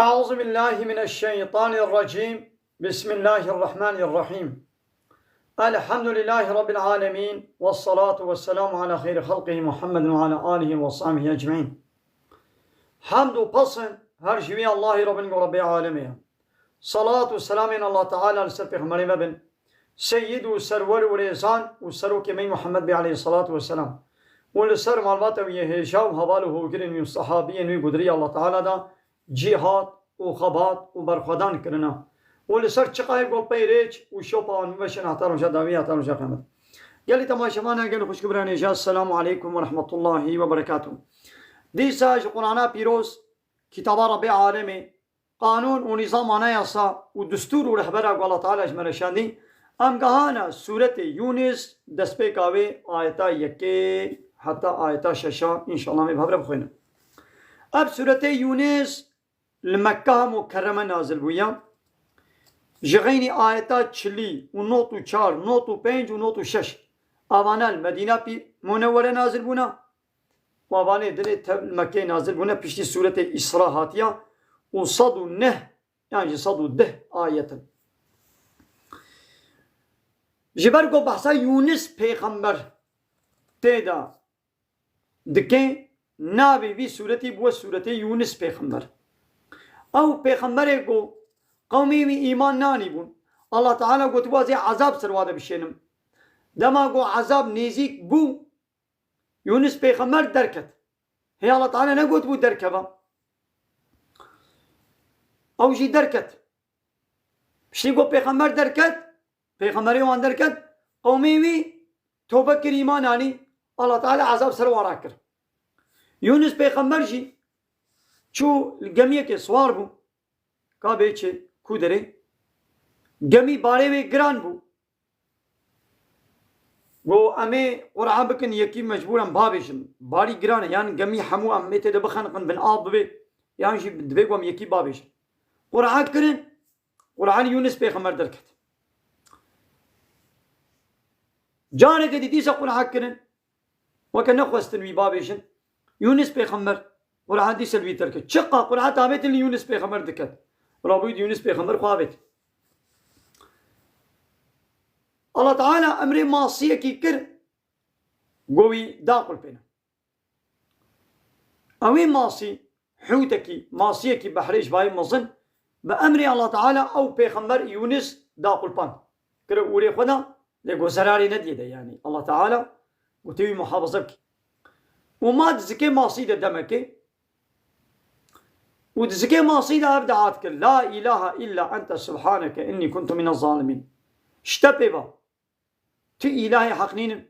أعوذ بالله من الشيطان الرجيم. بسم الله الرحمن الرحيم. الحمد لله رب العالمين، والصلاة والسلام على خير خلقه محمد وعلى آله وصحبه أجمعين. حمد وبصن her جميع الله رب العالمين. صلاة والسلام على الله تعالى لسر پیغمبر مبن سيد وسرور وريزان وسرو كمي محمد بي عليه الصلاة والسلام ولسر معلومات ويهيشا وحواله وكرين من صحابين وقدري الله تعالى دا جهاد وخبات وبرخدان کرنا ولسر چقای گل پیریچ و شوپان وشن احترام جداوی احترام جقامت گلی تماشامان گل خوشگبران اجازه. السلام عليكم ورحمة الله وبركاته. دیسا قرآن پیروز کتاب رب عالمی قانون و نظام آنایاسا و دستور و رهبر الله تعالی اجمل شانی ام گهانا سورة یونس دست پیکاوی آیتا یکی حتی آیتا ششا انشاءالله می بحبر بخوینم. اب سورة یونس لمکه مکرمه نازل بویا جغینی آیتا چلی و نوت و چار نوت و پنج و نوت و شش آوانا المدینه پی منوره نازل بونا و آوانه دل مکه نازل بونا پیشتی سورة اسراء هاتیا و صد و نه یعنی صد و ده آیتا جبر کو بحثا یونس پیغمبر تیدا دکه نابی بی سورتی بو سورت یونس پیغمبر او پیغمبر کو قومی بی ایمان نانی بون الله تعالی کو توازی عذاب سرواده بشینم دما کو عذاب نیزیک بو یونس پیغمبر درکت هی الله تعالی نگوت بو درکبا او جی درکت بشی کو پیغمبر درکت پیغمبری وان درکت قومی بی توبه کر ایمان آنی الله تعالی عذاب سروارا کر یونس پیغمبر جی چو گمیه که سوار بو که بیچه کودره گمی باره وی گران بو گو امی قرآن بکن یکی مجبورم بابیشن باری گرانه یعنی گمی همو امی تیده بخنقن بن آب ببی یعنی جی دبی گوام یکی بابیشن قرآن کرن قرآن یونس پیغمبر درکت جانه که دیدیسا قرآن کرن وکن نخواستن وی بابیشن یونس پیغمبر قرآن دی سلوی ترکت چقا قرآن تابت لی یونس پیغمبر دکت رابوید یونس پیغمبر خوابت الله تعالی امر معصیه کی کر گوی داخل پینا اوی معصی حوته کی معصیه کی بحریش بای مزن با امر الله تعالی او پیغمبر یونس داخل پان کر اولی خدا لگو زراری ندیده یعنی الله تعالی وتوی محافظه کی وما تزكي مصيدة دمك وتزكي مصيدة أبدعاتك لا إله إلا أنت سبحانك إني كنت من الظالمين اشتبه تي إلهي حقنين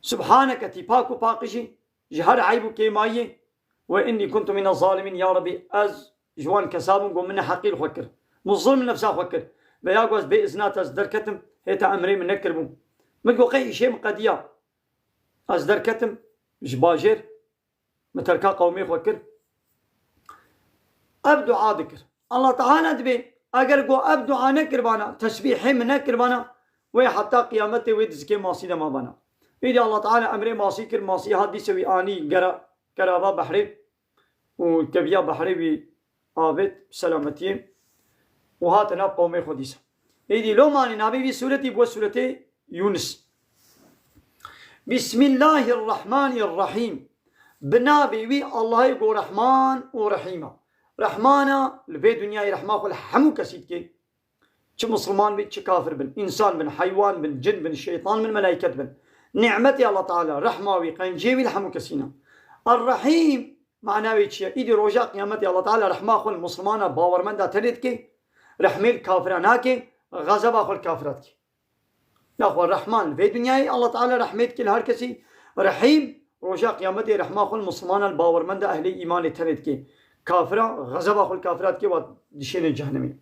سبحانك تي باكو باقشي جهر عيبو كيمايه وإني كنت من الظالمين يا ربي أز جوان كسابون قوم من حقيل خوكر مظلم نفسه خوكر بياقوز بإذنات أز دركتم هيتا أمري من نكربون مدقو قي شيء مقديا أز دركتم جباجر مثل كا قومي خوكر اب دعا ذكر الله تعالى دبي اگر گو اب دعا نکر بانا تسبیح من نکر بانا و حتى قیامت وید زکی ماسی ما بانا ایدی الله تعالى امر ماسی کر ماسی حدی سوی آنی گرابا بحری و کبیا بحری بی آبت سلامتی و هاتنا قومي خودیسا ایدی لو مانی نابی بی سورتی بو سورتی یونس بسم الله الرحمن الرحيم بنابي وي الله يقول رحمن ورحيمة رحمانا لفي دنيا رحمة كل حمو كسيد كي چه مسلمان بي چه كافر بن انسان بن حيوان بن جن بن شيطان بن ملائكة بن نعمتي الله تعالى رحمة وي قنجيوي الحمو كسينا الرحيم معناه ويتشي ايدي روجا قيامتي الله تعالى رحمة كل مسلمان باور من دا تريد كي رحمي الكافران كي غضب اخو الكافرات كي ناخو الرحمن في دنياي الله تعالى رحمت كل هر كسي رحيم روجا قيامتي رحمة خل مسلمان الباور من ده أهل إيمان تريد كي كافرة غضب أخو الكافرات كي ودشين الجهنمي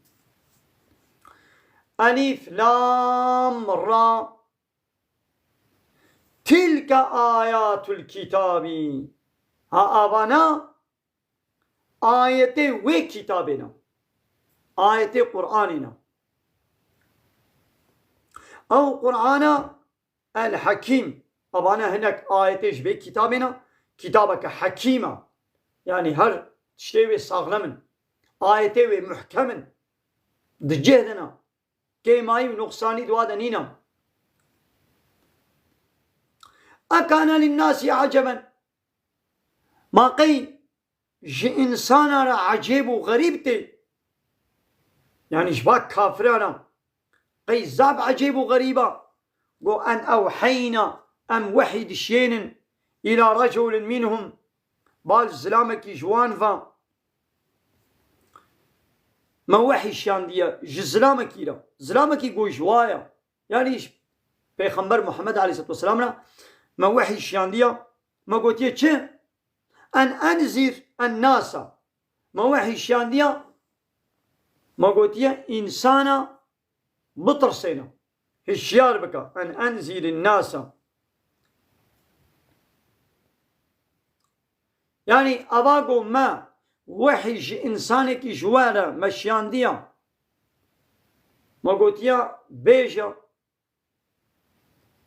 ألف لام را تلك آيات الكتاب ها آبانا آية وي كتابنا آية قرآننا أو قرآن الحكيم أبانا هناك آية به كتابنا كتابك حكيمة يعني هر تشتوي ساغلمن آيتي محكم دجهدنا كيماي نقصاني دوادا نينا أكان للناس عجبا ما قي إنسان عجيب وغريب تي يعني شباك كافرانا قي زاب عجيب وغريبة قو أن أوحينا أم وحيد شين إلى رجل منهم بال زلامك جوان فا ما وحي شان ديا زلامك إلا زلامك يقول جوايا يعني بيخمبر محمد عليه الصلاة والسلام ما وحي شان ديا ما قلت يا أن أنذر الناس ما وحي شان ديا ما قلت يا إنسانا بطرسينا هشيار بك أن أنذر الناس يعني أباقو ما وحي إنسانك جوالا مشيان ديا ما قلت يا بيجا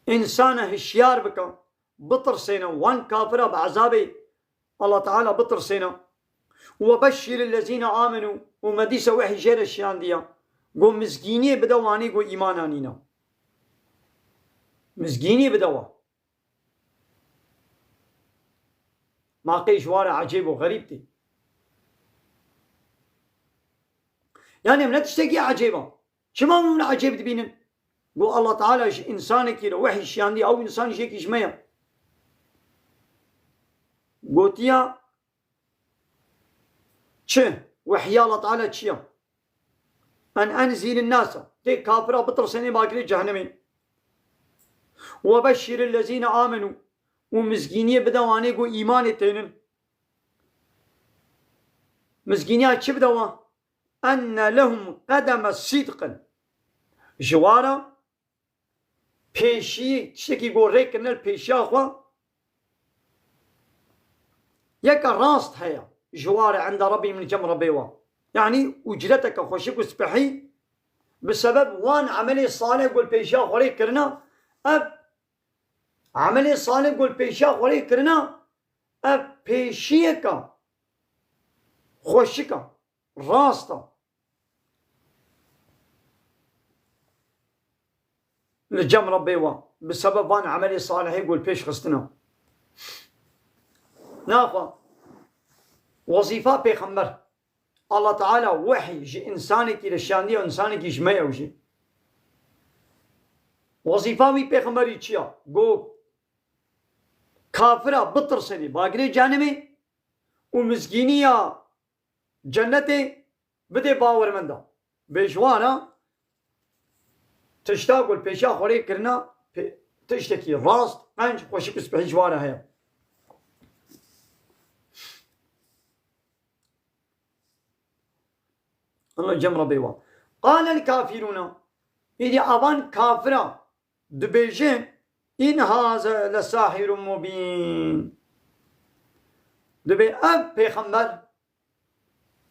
إنسان هشيار بك بطرسينا وان كافرة بعذابي الله تعالى بطرسينا وبشر الذين آمنوا ومديسة وحي جير الشيان ديا قو مسكيني بدواني قو إيمانانينا مسكيني بدوا ما قي جوارع عجيب وغريب تي يعني من تشتكي عجيبة شما من عجيب تبينن قو الله تعالى إنسانك وحي الشيان دي أو إنسان شيك يجمعه قلت يا وحيا الله تعالى تشيا أن أنزل الناس تي كافرة بطرسيني باكري جهنمين وبشر الذين آمنوا ومسكينية بدواني قو إيمان تينن مسكينية چه بدوا أن لهم قدم الصدق جوارا پیشی تشتكي قو ريكن البيشي أخوة يكا راست هيا جوار عند ربي من جمر بيوا يعني أجرتك خوشك وسبحي بسبب وان عملي صالح قول بيشا خوري كرنا أب عملي صالح قول بيشا خوري كرنا أب بيشيك خوشك راستا لجمر بيوا بسبب وان عملي صالح يقول بيش خستنا ناخذ وظيفة بيخمر الله تعالى وحي جي إنسانك للشاندية وإنسانك يجمعه وجي وظيفة مي بيخمر يتشيا قو كافرة بطر سني باقري جانمي ومسكينية جنتي بدي باور من دا بيجوانا تشتاق البيشا خوري كرنا تشتكي راست انج خوشك سبحي جوانا هيا الله جمر بيوا قال الكافرون إذا أبان كافرة دبيجين إن هذا لساحر مبين دبي أب بيخمر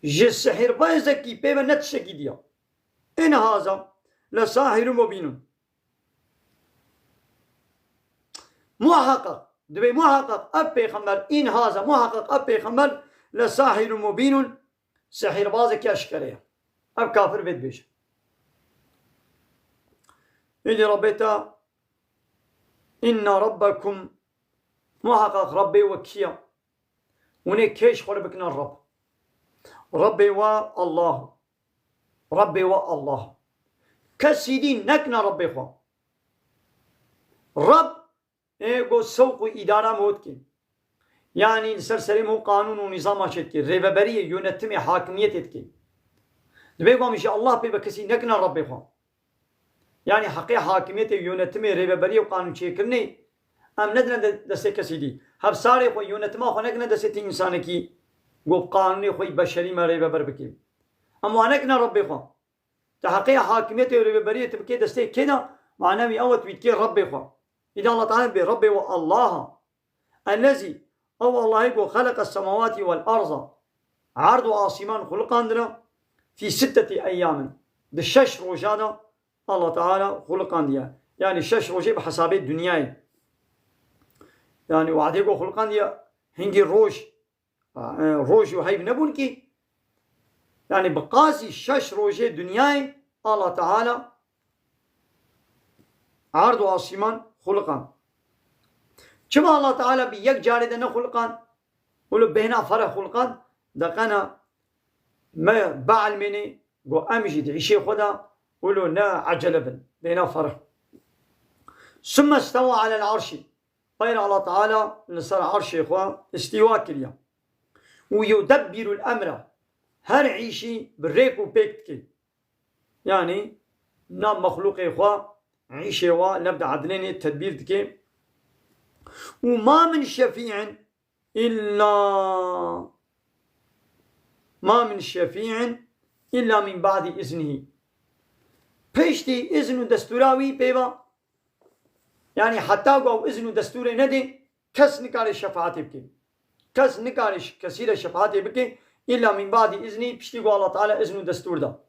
جس سحر بايزكي بيبا نتشكي ديا إن هذا لساحر مبين محقق دبي محقق أب بيخمر إن هذا محقق أب بيخمر لساحر مبين سحر بازك يشكره أب كافر بيت بيش إذا ربيتا إن ربكم محقق ربي وكيا وني كيش خربكنا الرب ربي والله ربي والله كسيدين نكنا ربي خوا رب ايغو سوق إدارة موتكي يعني سرسري مو قانون ونظام اشتكي ريبابرية يونتمي حاكمية اتكي دبيقوم إن شاء الله بيبا كسي نكنا ربي خوا يعني حقيقة حاكمية يونتمي ريبابرية وقانون شكرني أم ندنا دستي كسي دي هب ساري خو يونتما خو نكنا دستي إنسانكي قو قانوني خوي بشري ما ريبابر بكي أما نكنا ربي خوا تحقيقة حاكمية ريبابرية تبكي دستي كنا معنوي أوت بيتكي ربي خوا إذا الله تعالى بربي والله الذي أو الله يقول خلق السماوات والأرض عرض وعاصمان خلقاندنا في 6 أيام بالشش روجانا الله تعالى خلقان ديا يعني 6 روجي بحسابي الدنيا يعني وعد يقول خلقان ديا هنجي روج وهيب نبون كي يعني بقاسي شش روجه دنياي الله تعالى عرض وآسمان خلقان. كما الله تعالى بيك جاري دنا خلقان ولو بهنا فرق خلقان دقنا ما بعل مني قو أمشي تعيشي خدا ولو نا عجل بن بهنا فرق. ثم استوى على العرش غير الله تعالى لصار عرش إخوان استواء كليا ويدبر الأمر هر عيشي بريكو بيكتكي يعني نام مخلوق إخوان عيشي ونبدأ عدلين التدبير دكي وما من شفيع إلا من بعد إذنه بيشتي إذن دستوراوي بيبا يعني حتى قو إذن دستوري ندي كس نكارش شفاعتي بكي كس نكارش كثير شفاعتي بكي إلا من بعد إذنه بيشتي قو الله تعالى إذن دستور دا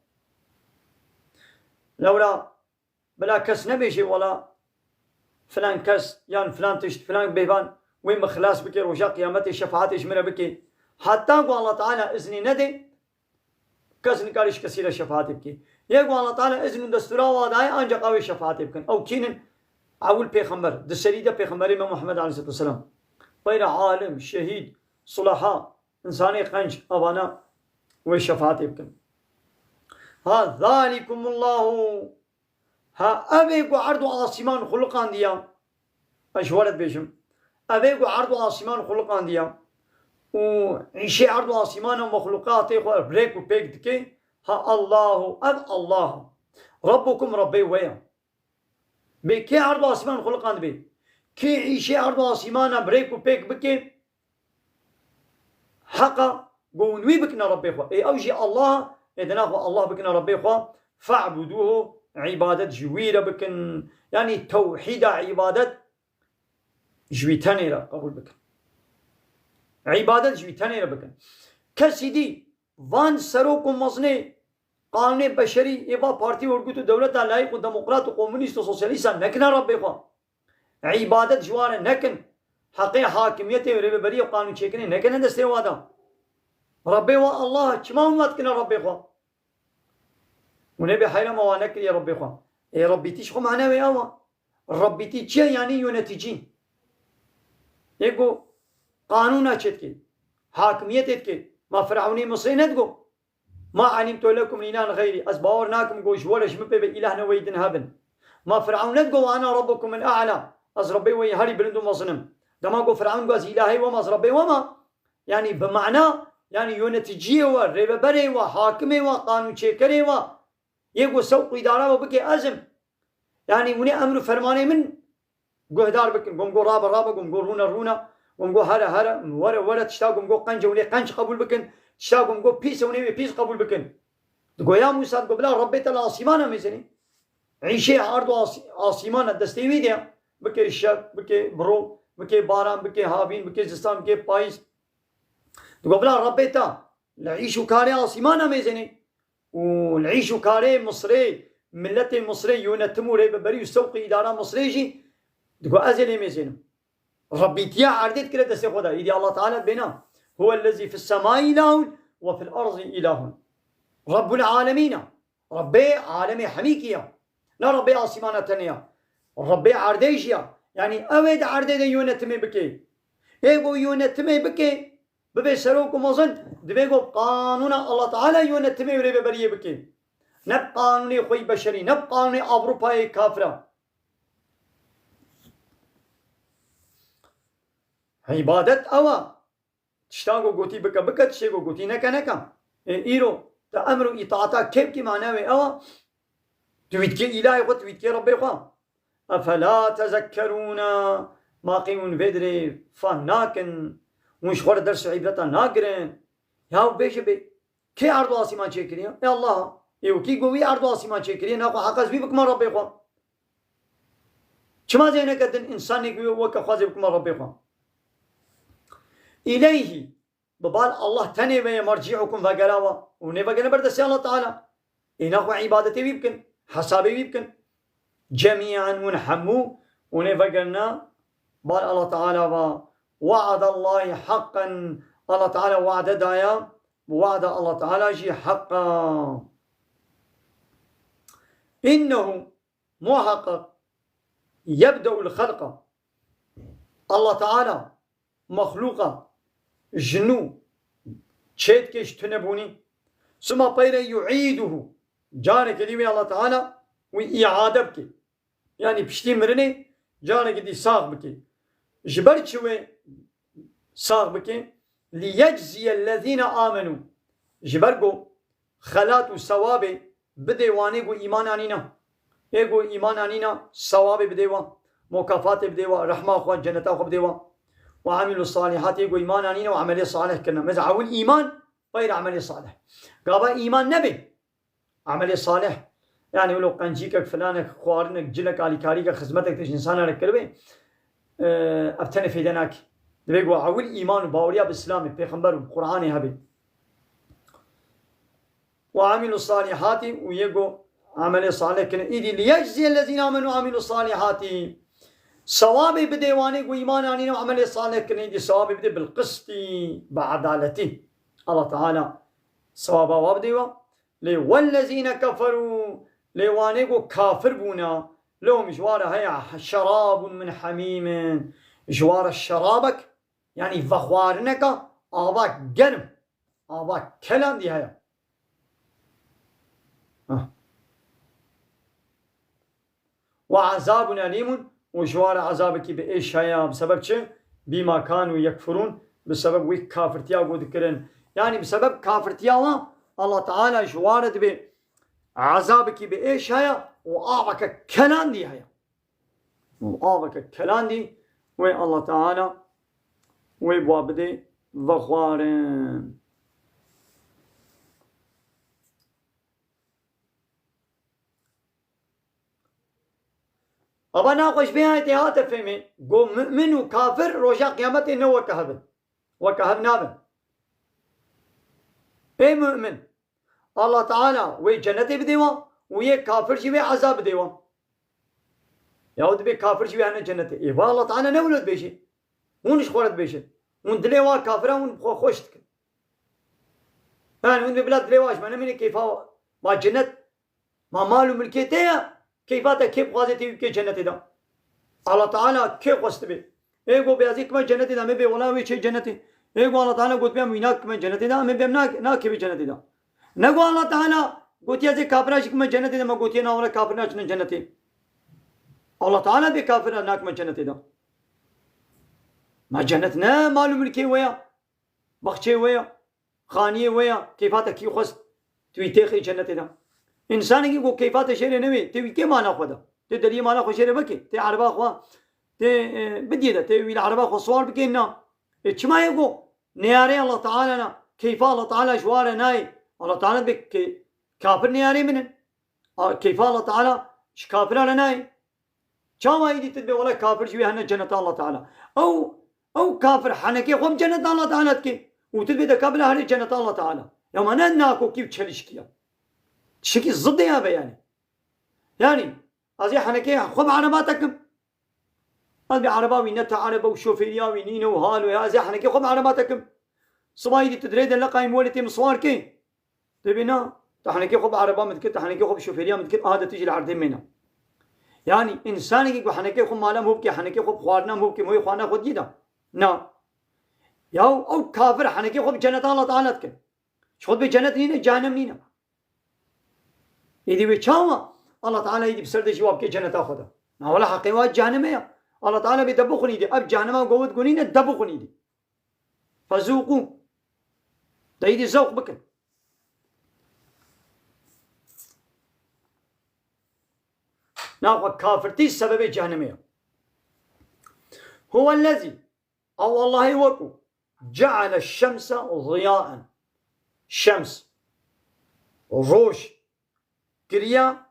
لولا بلا كس نبيشي ولا فلان كس يعني فلان تشت فلان بيبان وين مخلاص بكي رجاء قيامتي شفاعتي شمرا بكي حتى قو الله تعالى إذني ندي كس نكارش كثير شفاعتي بكي يقو الله تعالى إذن دستورا واداي أنجا قوي شفاعتي بكن أو كينن أول پیغمبر دسريدة پیغمبر امام محمد عليه الصلاة والسلام غير عالم شهيد صلحاء إنساني قنج أوانا وشفاعتي بكن ها ذلكم الله ها أبيكو عرض آسمان خلقان ديا أشوالت بيشم أبيكو عرض آسمان خلقان ديا وعيشي عرض آسمان ومخلوقاتي بريكو بيك دكي ها الله ربكم ربي ويا بكي عرض آسمان خلقان بي كي عيشي عرض آسمان بريكو بيك بكي حقا قونوي بكنا ربي خوا اي اوجي الله إذن الله بكنا ربي خوا فاعبدوه عبادة جويرة بكن يعني توحيد عبادة جويتانيرا قبول بكن عبادة جويتانيرا بكن كسيدي وان سروكم مصني قانون بشري إبا بارتي ورقوتو دولة لايق وديمقراط وكومونيست وسوسياليست نكنا ربي خوا عبادة جوار نكن حقي حاكميته وربي وقانون شكني نكن هندسته وادا ربي والله كما وات كنا ربي خوا ونبي حيرا ما نكل يا ربي خوا اي ربي تيش معنا وياوا ربي تيش يعني يونتيجين يقول قانونا تشتكي حاكميتك ما فرعوني مصري ندقو ما علمت لكم من إله غيري أزباورناكم قوش ولا شمبي بإلهنا ويدن هبن ما فرعون ندقو وأنا ربكم من أعلى أز ربي ويهري بلندو مصنم دما قو فرعون قوز إلهي وما أز ربي وما يعني بمعنى يعني يونتجيه وريب بري وحاكمي وقانون شكري يقو سوق إدارة وبكي أزم يعني وني أمر فرماني من قهدار بكن قم قو رابا قم قو رونا قم قو هرا ورا تشتا قم قو قنج وني قنج قبول بكن تشتا قم قو بيس وني بيس قبول بكن تقو يا موسى تقو بلا ربيت العاصمان ميزني عيشي عرض عاصمان الدستيوي ديا بكي الشاب بكي برو بكي باران بكي هابين بكي زستان بكي بايس تقو بلا ربيتا العيشو كاري عاصمان ميزني والعيشو كاري مصري ملتي مصري يونتمو ريب بري وسوق إدارة مصري جي تقو أزلي ميزنم ربيتيا عردت كده دستي خدا إذا الله تعالى بنا هو الذي في السماء إله وفي الأرض إله رب العالمين ربي عالمي حميكيا لا ربي عاصمانة تانية ربي عرديشيا يعني أود عردي يونتمي بكي إيقو يونتمي بكي ببي سروكم وظن دبيقو قانون الله تعالى يونتمي وريبي بريه بكي نب قانوني خوي بشري نب قانوني أوروباي كافرة عبادة أوا تشتاقو قوتي بكا تشتاقو قوتي نكا إيرو تأمرو إطاعتا كيف كي معناوي أوا تويتكي إلهي خو تويتكي ربي خو أفلا تذكرون ما قيمون فيدري فناكن وش خور درس عبرتا ناقرن ياو بيش بي كي عرض آسمان چكريا يا الله يو كي قوي عرض آسمان چكريا ناقو حقاس بي بكما ربي خو چما زينه قدن إنسان يقوي وكا خوازي بكما ربي خو إليه ببال الله تني مرجعكم فقراوا ونبقى بردسي الله تعالى إنه عبادتي بيبكن حسابي بيبكن جميعا ونحمو ونبقى بال الله تعالى وعد الله حقا الله تعالى وعد دايا بوعد الله تعالى جي حقا. إنه محقق يبدأ الخلق، الله تعالى مخلوقا جنو تشيت كيش تنبوني ثم بير يعيده جانك دي الله تعالى وإعادة بك، يعني بشتي مرني جانك دي صاغ بك جبرت شوي صاغ بك ليجزي الذين آمنوا جبرقو خلات وثواب بديواني قو إيمان عنينا ايقو إيمان عنينا ثواب بديوان مكافات بديوان رحمة أخوان جنة أخوان بديوان وعملوا الصالحات يقول إيمان عنينا وعملي صالح كنا مزعوا الإيمان غير عملي صالح قابا إيمان نبي عملي صالح يعني ولو قنجيك فلانك خوارنك جلك علي كاريك خدمتك تش إنسان ركربي أبتني في دناك بيقول عول إيمان باوريا بالإسلام بيغمبر القرآن هبي وعملوا الصالحات ويقول عملي صالح كنا إيدي ليجزي الذين آمنوا وعملوا الصالحات ثواب بديواني وإيمان عنينا وعمل صالح كني دي ثواب بدي بالقسط بعدالته الله تعالى ثواب وابديوا لي والذين كفروا ليواني كافر بونا لهم جوار هيا شراب من حميم جوار الشرابك يعني فخوارنك آباك جرم آباك كلام دي هيا وعذاب أليم وجوار عذابك بإيش هيا بسبب شيء بما كانوا يكفرون بسبب ويك كافرتيا وذكرن يعني بسبب كافرتيا الله تعالى جوارد بعذابك بإيش هيا وآبك كلام دي هيا وآبك كلام دي وي الله تعالى وي بوابدي وخوارن. أبا ناقش بها اتهات فهمي قو مؤمن وكافر روشا قيامته إنه وكهب نابن اي مؤمن الله تعالى وي جنته بديوان وي كافر شوي عذاب بديوان يهود بي كافر شوي هنا جنته اي الله تعالى نولد بيشي ونش خورد بيشي ون دليوا كافرة ون خوشتك يعني ون ببلاد دليواش ما نميني كيفا ما جنت ما مالو ملكيتها كيفاته كيف غازتي كي جنتي دا الله تعالى كيف وستبي ايغو بيازيك ما جنتي دا مبي ولا وي شيء جنتي ايغو الله تعالى قلت بهم ويناك ما جنتي دا مبي نا كيف جنتي دا نغو الله تعالى قلت يا زي كافراش ما جنتي دا ما قلت يا ولا كافرناش جنتي الله تعالى بي كافر ناك ما جنتي دا ما جنتنا معلوم الكي ويا بخشي ويا خانيه ويا كيفاته كي خست تويتي جنتي دا إنسان يقول كيفات شيء نوي تبي كم أنا خدا تدري ما أنا خشير بكي تي عربا خوا تي بدي ده تي ويل عربا خو صور بكينا إيش ما يقول نياري الله تعالى نا كيف الله تعالى جواره ناي الله تعالى بك كافر نياري منن كيف الله تعالى ش كافر على ناي شو ما يدي تبي ولا كافر شوي هنا جنة الله تعالى أو كافر حنكي خم جنة الله تعالى كي وتبي ده قبل هذه جنة الله تعالى يوم أنا ناكو كيف تشلش كيا شكل ضد يا بياني يعني أزي حنكي خب عرباتكم أبي عربا وينتا عربا وشوفيريا وينينو وهالو يا أزي حنكي خب عرباتكم صبايدي تدريد لقاي مولتي مصوار كي تبينا تحنكي خب عربا متكت تحنكي خب شوفيريا متكت هذا تيجي العرضين منا يعني إنسان يجي حنكي خب مالا مبكي حنكي خب خوارنا مبكي موي خوانا خد جدا نا ياو أو كافر حنكي خب جنة الله تعالى تك شو خد بجنة نينا جهنم نينا يدي بيشاوا الله تعالى يدي بسرد جواب كي جنة تاخذها ما ولا حقيقة جهنم يا الله تعالى بيدبخني دي أب جهنم قوت قنينة دبخني دي فذوقوا ده يدي ذوق بك ناخذ كافرتي سبب جهنم يا هو الذي أو الله يوقو جعل الشمس ضياء شمس روش كريا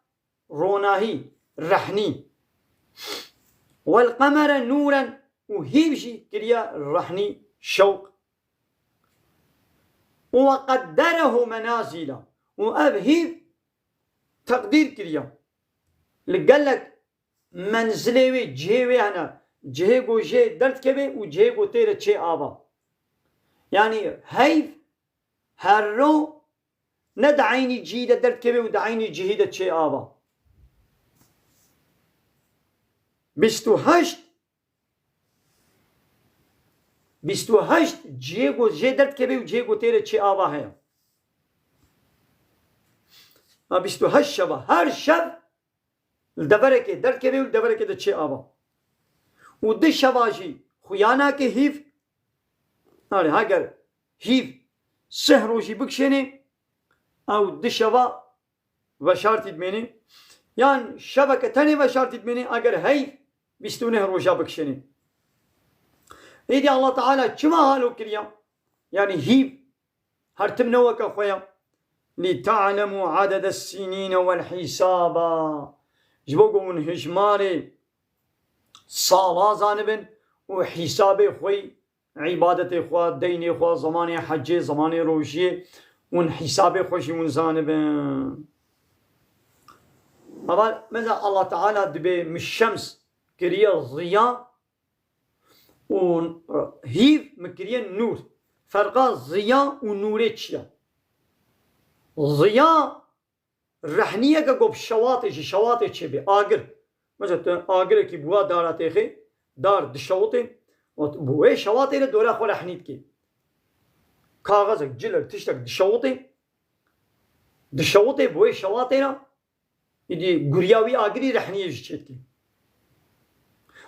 روناهي رحني والقمر نورا وهيبشي كريا رحني شوق وقدره منازل وأبهيب تقدير كريا لقالك منزلي جهوي هنا جهو جه درت كبي وجهو تيرا تشي آبا يعني هيف هر رو ند عيني جهيدة درد كبه ود عيني جهيدة چه آبا 28 جيگو جه درد كبه و جيگو تيره چه آبا هيا 28 شبه هر شب الدبره که درد كبه و الدبره که ده چه آبا و ده شبه جي خویانا که هیف اگر هیف سهروشی بکشنه او ده شبه و شرطی دمینه یان شبکه تنه و شرطی دمینه اگر هیف بستونه روشا بکشنه ایدی الله تعالی چما حالو کریا يعني هيف هرتم نوك خويا لتعلموا عدد السنين والحساب جبوكو من هجماري صالا زانبن وحسابي خوي عبادتي خوا ديني خوا زماني حجي زماني روشي ون حسابي خوشي ون زانبن أول مثلا الله تعالى دبي من الشمس كريه ضياء وهيف مكريه نور فرقا ضياء ونور تشيا ضياء رحنيه كقب شواطئ تشبي آجر مثلا آجر كي بوا داراتي خي دار دشواطئ وبوي شواطئ دولا خو رحنيت كي كاغذك جلر تشتك دشواطئ بوي شواطئ يدي غرياوي آجري رحنيه جتكي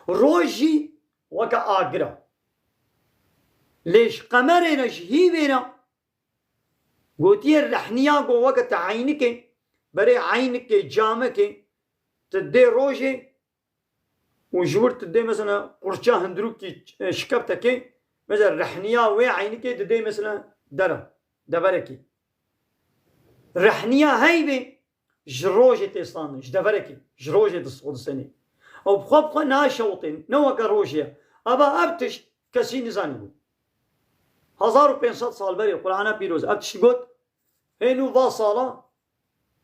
روجي وكا آجرا ليش قمرنا جهيبنا قوتي الرحنية قو وقت عينك بري عينك جامك تدي روجي وجور تدي مثلا قرشا هندروكي شكبتك مثلا الرحنية وي عينك تدي مثلا دبركي الرحنية هيبه جروجي تيستان جدبركي جروجي تصود سني او بخوب ناشوطين نوكا روجيا ابا ابتش كسي نزاني 1500 سال بري قرآن بيروز ابتش قد هنو با سالا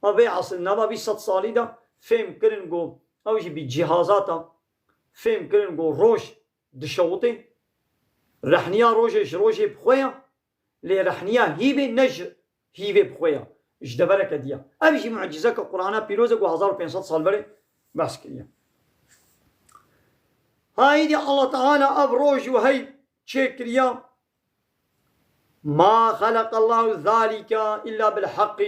ابي عصر نبا بي 100 سالي دا فهم كرن قو او جي بي جهازاتا فهم كرن قو روش دشوطي رحنيا روجي بخويا لي رحنيا هيبي نج هيبي بخويا جدبرك ديا ابي جي معجزة قرآن بيروز قو 1500 سال بري بس كريا هايدي الله تعالى أبروج وهي تشكريا ما خلق الله ذلك إلا بالحق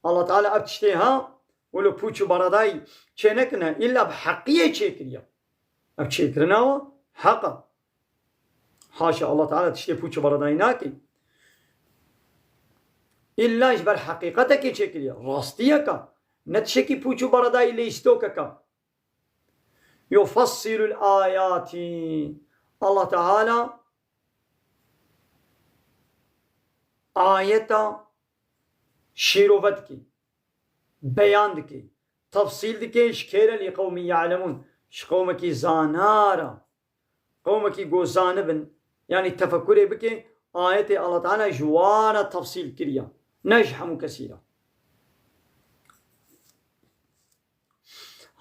الله تعالى أبتشتيها ولو بوچو برداي تشنكنا إلا بحقية تشكريا أبتشكرنا حقا حاشا الله تعالى تشتي بوچو برداي ناكي إلا إجبر حقيقتك تشكريا راستيك نتشكي بوچو برداي ليستوكك يفصل الآيات الله تعالى آية شيروفتك بيان دكي تفصيل دكي شكيرا لقوم يعلمون شقومك زانارا قومك جو زانبن يعني تفكري بك آية الله تعالى جوانا تفصيل كريا نجحم كثيرا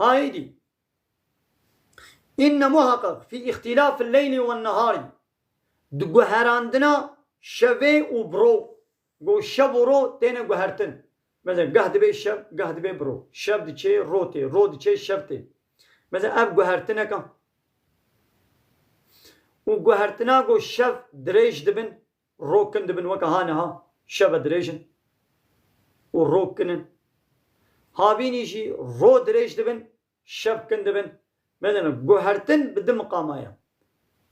هايدي إن محقق في اختلاف الليل والنهار دقو هراندنا شوي وبرو قو شب ورو تينا قو هرتن مثلا قهد بي شب قهد بي برو شب دي چه روتي رو دي چه شب تي مثلا اب قو هرتنا كم وقو هرتنا قو شب دريج دبن روكن دبن وكا هانها شب دريجن وروكنن هابيني جي رو دريج دبن شب كن دبن مثلا جوهرتن بدم قامايا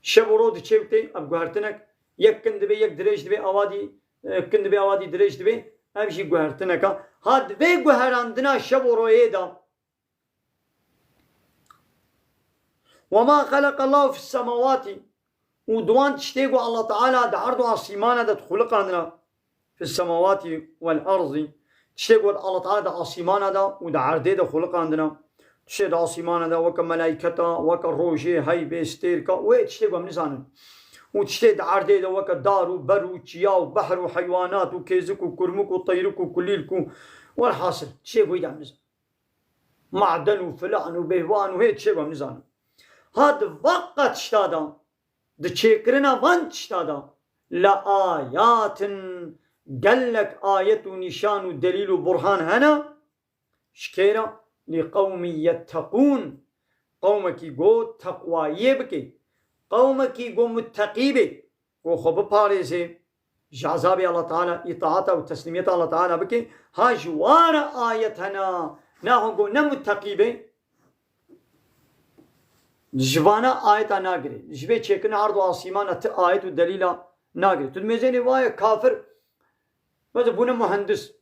شب ورود تشيبتي اب جوهرتنك يك كند بي يك دريج دبي اوادي كند بي اوادي دريج دبي امشي جوهرتنك هاد بي جوهراندنا شب ورويدا وما خلق الله في السماوات ودوان تشتيقوا الله تعالى دعرض عصيمانا دا تخلق عندنا في السماوات والارض تشتيقوا الله تعالى عصيمانا دا ودعرض دا خلق عندنا تشتيد عاصمان دا وكا ملايكتا وكا روجي هاي بيستيركا ويتشتيد ومنزانن وتشتيد عردي دا وكا دارو برو تشياو بحر وحيوانات وكيزك وكرمك وطيرك وكليلك والحاصل تشتيد ويدا منزان معدن وفلان وبيوان وهي تشتيد ومنزانن هاد وقت تشتادا دا تشيكرنا وان تشتادا لآيات قال لك آية ونشان ودليل وبرهان هنا شكيرا لقوم يتقون قومك يقول تقوى يبكي قومك يقول متقي بي وخب باريزي جعزاب الله تعالى إطاعته وتسليميته الله تعالى بكي ها جوار آية هنا ناهو قول نمتقي بي جوانا آية ناقري جبه چكن عرض آسيمان آية ودليل ناقري تدميزيني وايا كافر مثلا بنا مهندس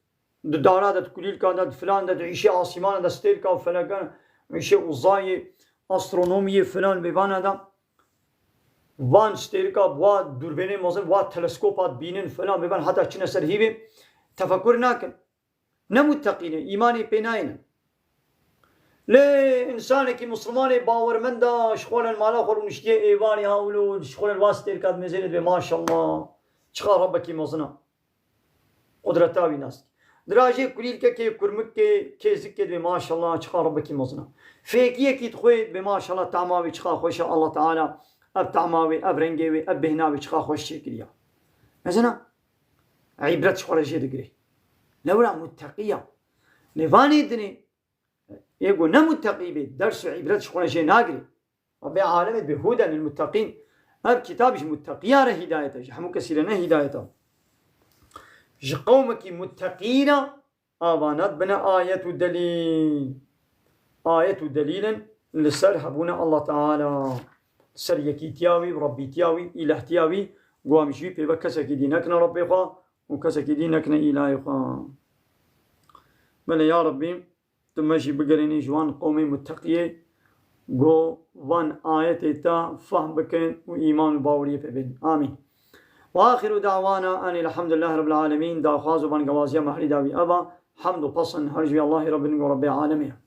دارا دا كليل كان دا فلان دا عيشي آسيمان دا ستيل كان فلان عيشي وزاي أسترونومي فلان بيبانا دا وان ستيل كان وا دوربيني مثلا وا تلسكوبات بينن فلان بيبان حتى چنه سرهيبه تفكر ناكن نمتقين إيماني بيناين ليه إنسان كي مسلماني باورمند دا شغل المالا خور مشتيه إيواني هاولو شغل الواسطير كاد مزينت ما شاء الله شخا ربكي مزنا قدرتا بيناس دراجي كليل كي كرمك كيزك كي ما شاء الله شخا ربكي مزنا فيكيه كي تخويد بما شاء الله تعماوي شخا خوش الله تعالى اب تعماوي اب رنجيوي اب بهناوي شخا خوش شكليا مزنا عبرت شغل شي دغري لولا متقيا نفاني دني يقول نمتقي به درس عبرت شغل شيء ناقري ربي عالمت بهدى للمتقين هذا كتابش متقيا هدايته حموك سيرنا هدايته قومك متقين آبانات بنا آية دليل آية دليل لسر حبونا الله تعالى سر يكي تياوي وربي تياوي إله تياوي قوامشوي بيبا كسك دينكنا ربي خوا وكسك دينكنا إلهي خوا بل يا ربي تمشي بقريني جوان قومي متقية جو وان آية تا فهم بكين وإيمان باوري ببين آمين وآخر دعوانا أن الحمد لله رب العالمين دا خازو بان قوازيا محلي داوي أبا حمد وقصن هرجي الله رب العالمين